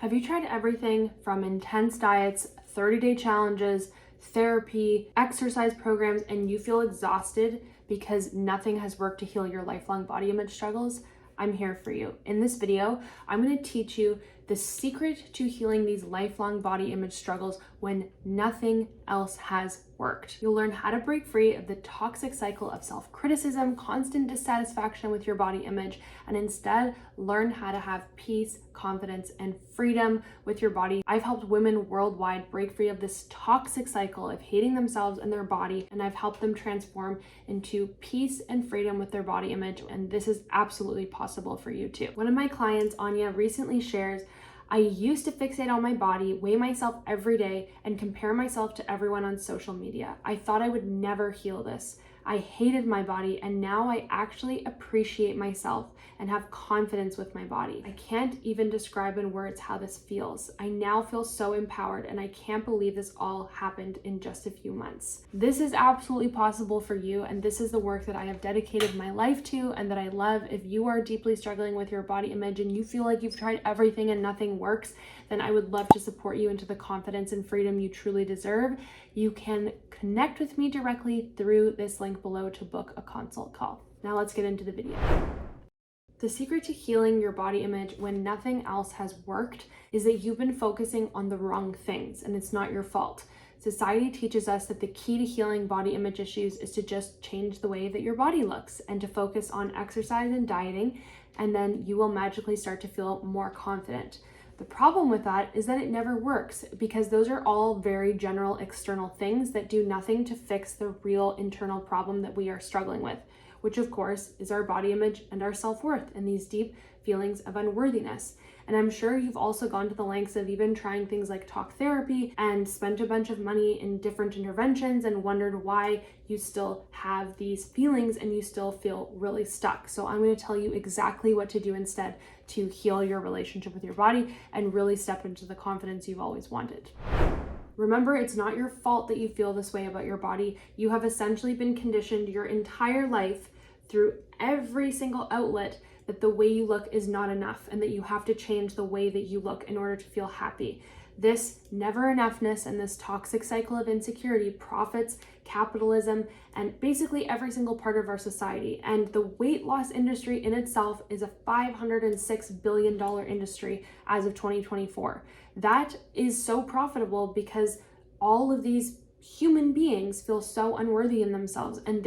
Have you tried everything from intense diets, 30-day challenges, therapy, exercise programs, and you feel exhausted because nothing has worked to heal your lifelong body image struggles? I'm here for you. In this video, I'm going to teach you the secret to healing these lifelong body image struggles when nothing else has worked. You'll learn how to break free of the toxic cycle of self-criticism, constant dissatisfaction with your body image, and instead learn how to have peace, confidence, and freedom with your body. I've helped women worldwide break free of this toxic cycle of hating themselves and their body, and I've helped them transform into peace and freedom with their body image, and this is absolutely possible for you too. One of my clients, Anya, recently shares, I used to fixate on my body, weigh myself every day, and compare myself to everyone on social media. I thought I would never heal this. I hated my body, and now I actually appreciate myself and have confidence with my body. I can't even describe in words how this feels. I now feel so empowered, and I can't believe this all happened in just a few months. This is absolutely possible for you, and this is the work that I have dedicated my life to and that I love. If you are deeply struggling with your body image and you feel like you've tried everything and nothing works, then I would love to support you into the confidence and freedom you truly deserve. You can connect with me directly through this link below to book a consult call. Now let's get into the video. The secret to healing your body image when nothing else has worked is that you've been focusing on the wrong things, and it's not your fault. Society teaches us that the key to healing body image issues is to just change the way that your body looks and to focus on exercise and dieting, and then you will magically start to feel more confident. The problem with that is that it never works because those are all very general external things that do nothing to fix the real internal problem that we are struggling with, which of course is our body image and our self-worth and these deep feelings of unworthiness. And I'm sure you've also gone to the lengths of even trying things like talk therapy and spent a bunch of money in different interventions and wondered why you still have these feelings and you still feel really stuck. So I'm going to tell you exactly what to do instead to heal your relationship with your body and really step into the confidence you've always wanted. Remember, it's not your fault that you feel this way about your body. You have essentially been conditioned your entire life through every single outlet that the way you look is not enough and that you have to change the way that you look in order to feel happy. This never enoughness and this toxic cycle of insecurity profits capitalism and basically every single part of our society. And the weight loss industry in itself is a $506 billion industry as of 2024. That is so profitable because all of these human beings feel so unworthy in themselves, and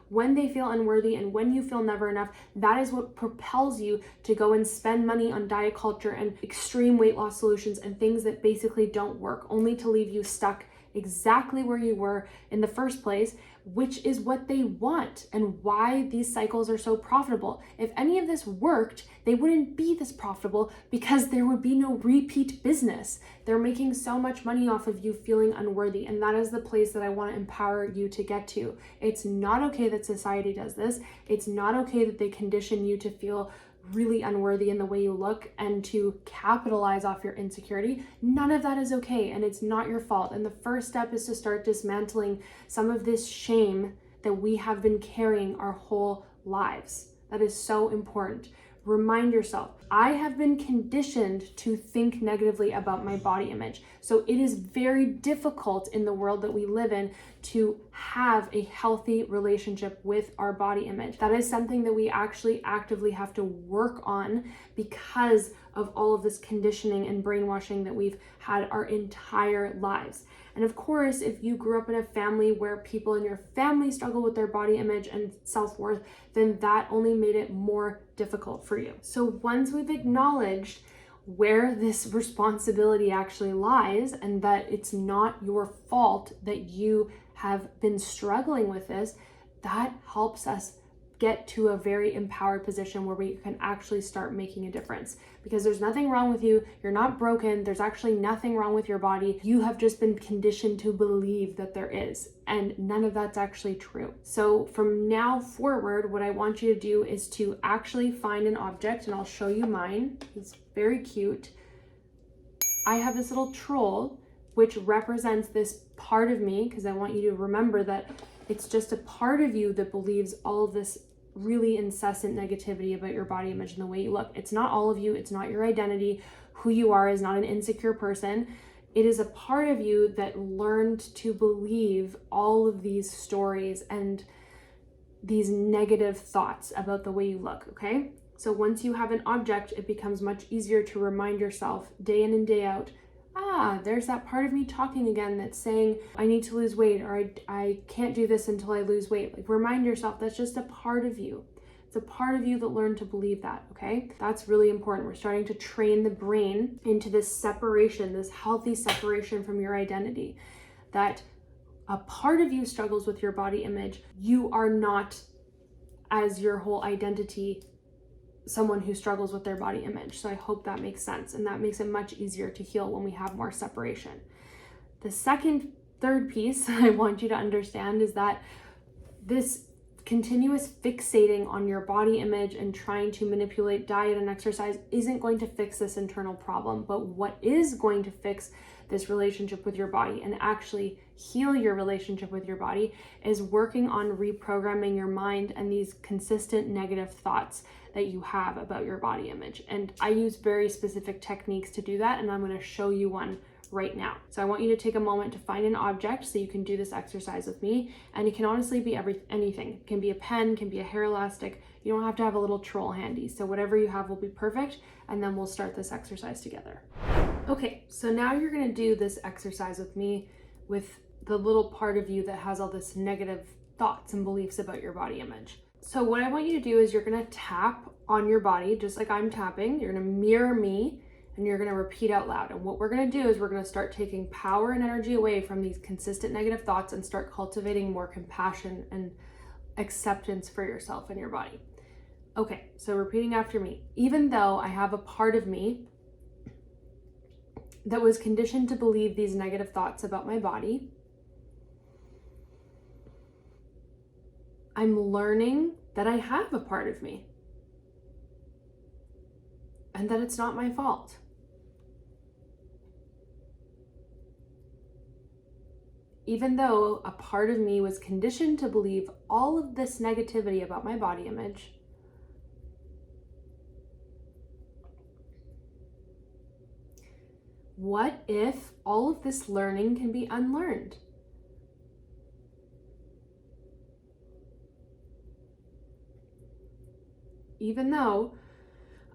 when they feel unworthy and when you feel never enough, that is what propels you to go and spend money on diet culture and extreme weight loss solutions and things that basically don't work, only to leave you stuck exactly where you were in the first place, which is what they want and why these cycles are so profitable. If any of this worked, they wouldn't be this profitable because there would be no repeat business. They're making so much money off of you feeling unworthy, and that is the place that I want to empower you to get to. It's not okay that society does this. It's not okay that they condition you to feel really unworthy in the way you look and to capitalize off your insecurity. None of that is okay, and it's not your fault. And the first step is to start dismantling some of this shame that we have been carrying our whole lives. That is so important. Remind yourself, I have been conditioned to think negatively about my body image. So it is very difficult in the world that we live in to have a healthy relationship with our body image. That is something that we actually actively have to work on because of all of this conditioning and brainwashing that we've had our entire lives. And of course, if you grew up in a family where people in your family struggle with their body image and self-worth, then that only made it more difficult for you. So once we've acknowledged where this responsibility actually lies and that it's not your fault that you have been struggling with this, that helps us get to a very empowered position where we can actually start making a difference. Because there's nothing wrong with you, you're not broken, there's actually nothing wrong with your body. You have just been conditioned to believe that there is, and none of that's actually true. So from now forward, what I want you to do is to actually find an object, and I'll show you mine. It's very cute. I have this little troll, which represents this part of me, because I want you to remember that it's just a part of you that believes all of this really incessant negativity about your body image and the way you look. It's not all of you. It's not your identity. who you are is not an insecure person. It is a part of you that learned to believe all of these stories and these negative thoughts about the way you look, okay? So once you have an object, it becomes much easier to remind yourself day in and day out, there's that part of me talking again that's saying I need to lose weight, or I can't do this until I lose weight. Like, remind yourself that's just a part of you. It's a part of you that learned to believe that, okay? That's really important. We're starting to train the brain into this separation, this healthy separation from your identity, that a part of you struggles with your body image. You are not, as your whole identity, someone who struggles with their body image. So I hope that makes sense, and that makes it much easier to heal when we have more separation. The third piece I want you to understand is that this continuous fixating on your body image and trying to manipulate diet and exercise isn't going to fix this internal problem, but what is going to fix this relationship with your body and actually heal your relationship with your body is working on reprogramming your mind and these consistent negative thoughts that you have about your body image. And I use very specific techniques to do that, and I'm going to show you one right now. So I want you to take a moment to find an object so you can do this exercise with me. And it can honestly be anything. It can be a pen, can be a hair elastic. You don't have to have a little troll handy. So whatever you have will be perfect. And then we'll start this exercise together. Okay, so now you're going to do this exercise with me with the little part of you that has all this negative thoughts and beliefs about your body image. So what I want you to do is you're going to tap on your body just like I'm tapping. You're going to mirror me, and you're going to repeat out loud. And what we're going to do is we're going to start taking power and energy away from these consistent negative thoughts and start cultivating more compassion and acceptance for yourself and your body. Okay, so repeating after me. Even though I have a part of me that was conditioned to believe these negative thoughts about my body, I'm learning that I have a part of me and that it's not my fault. Even though a part of me was conditioned to believe all of this negativity about my body image, what if all of this learning can be unlearned? Even though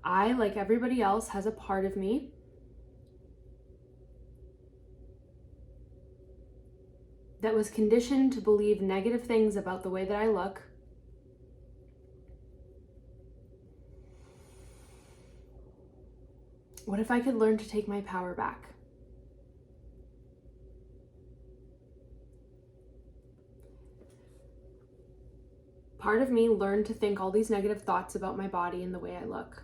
I, like everybody else, has a part of me that was conditioned to believe negative things about the way that I look, what if I could learn to take my power back? Part of me learned to think all these negative thoughts about my body and the way I look.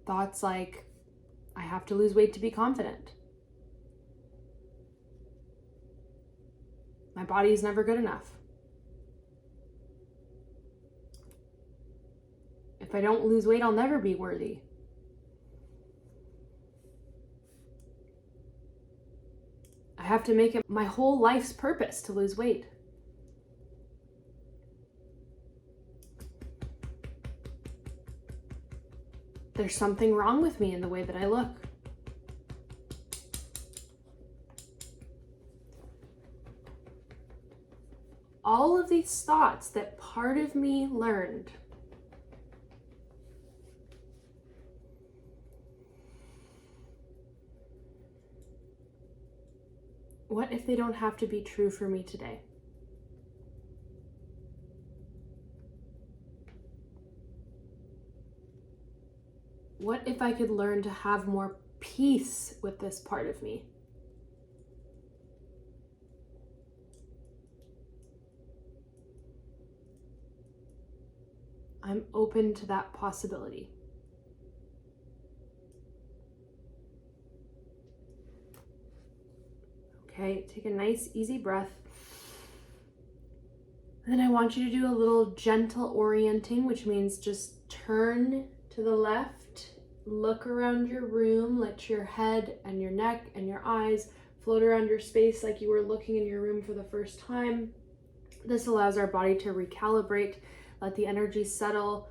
Thoughts like, I have to lose weight to be confident. My body is never good enough. If I don't lose weight, I'll never be worthy. I have to make it my whole life's purpose to lose weight. There's something wrong with me in the way that I look. All of these thoughts that part of me learned what if they don't have to be true for me today? What if I could learn to have more peace with this part of me? I'm open to that possibility. Okay, take a nice, easy breath. And then I want you to do a little gentle orienting, which means just turn to the left, look around your room, let your head and your neck and your eyes float around your space like you were looking in your room for the first time. This allows our body to recalibrate, let the energy settle,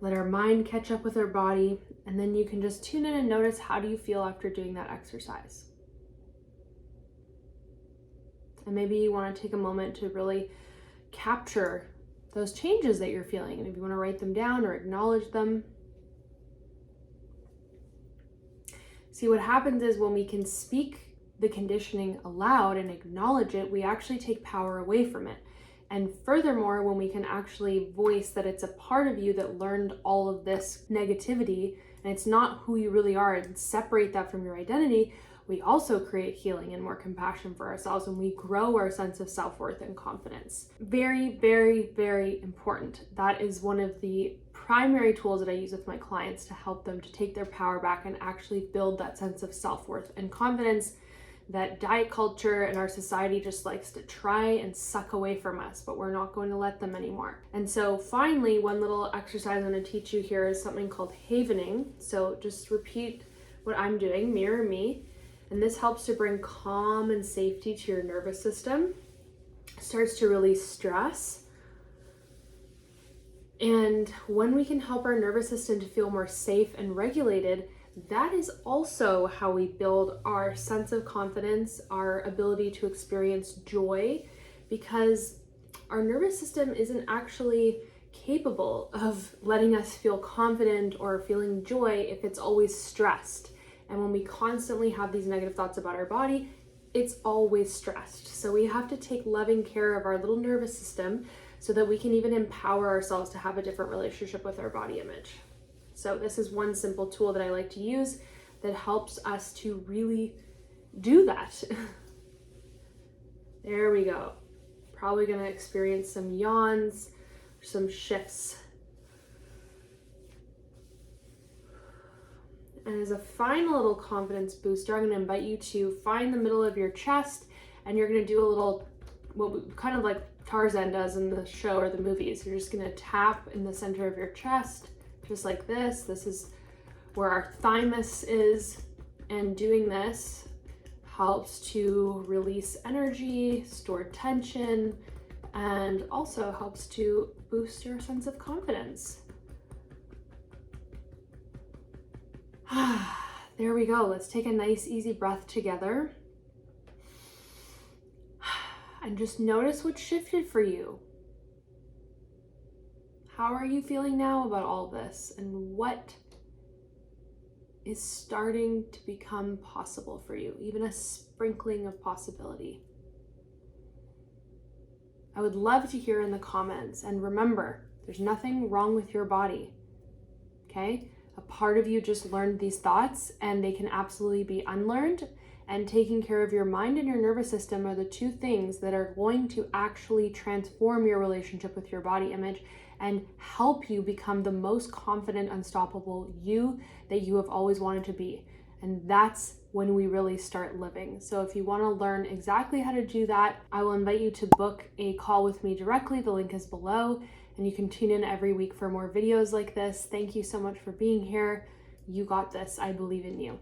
Let our mind catch up with our body, and then you can just tune in and notice, how do you feel after doing that exercise? And maybe you want to take a moment to really capture those changes that you're feeling. Maybe you want to write them down or acknowledge them. See, what happens is when we can speak the conditioning aloud and acknowledge it, we actually take power away from it. And furthermore, when we can actually voice that it's a part of you that learned all of this negativity and it's not who you really are, and separate that from your identity, we also create healing and more compassion for ourselves, and we grow our sense of self-worth and confidence. Very, very, very important. That is one of the primary tools that I use with my clients to help them to take their power back and actually build that sense of self-worth and confidence that diet culture and our society just likes to try and suck away from us, but we're not going to let them anymore. And so finally, one little exercise I'm going to teach you here is something called havening. So just repeat what I'm doing, mirror me. And this helps to bring calm and safety to your nervous system. It starts to release stress. And when we can help our nervous system to feel more safe and regulated, that is also how we build our sense of confidence, our ability to experience joy, because our nervous system isn't actually capable of letting us feel confident or feeling joy if it's always stressed. And when we constantly have these negative thoughts about our body, it's always stressed. So we have to take loving care of our little nervous system so that we can even empower ourselves to have a different relationship with our body image. So this is one simple tool that I like to use that helps us to really do that. There we go. Probably gonna experience some yawns, some shifts. And as a final little confidence booster, I'm gonna invite you to find the middle of your chest, and you're gonna do a little, kind of like Tarzan does in the show or the movies. You're just gonna tap in the center of your chest, just like this. This is where our thymus is, and doing this helps to release energy, store tension, and also helps to boost your sense of confidence. There we go. Let's take a nice, easy breath together. And just notice what shifted for you. How are you feeling now about all this? And what is starting to become possible for you? Even a sprinkling of possibility. I would love to hear in the comments. And remember, there's nothing wrong with your body. Okay? A part of you just learned these thoughts, and they can absolutely be unlearned. And taking care of your mind and your nervous system are the two things that are going to actually transform your relationship with your body image and help you become the most confident, unstoppable you that you have always wanted to be. And that's when we really start living. So if you want to learn exactly how to do that, I will invite you to book a call with me directly. The link is below, and you can tune in every week for more videos like this. Thank you so much for being here. You got this. I believe in you.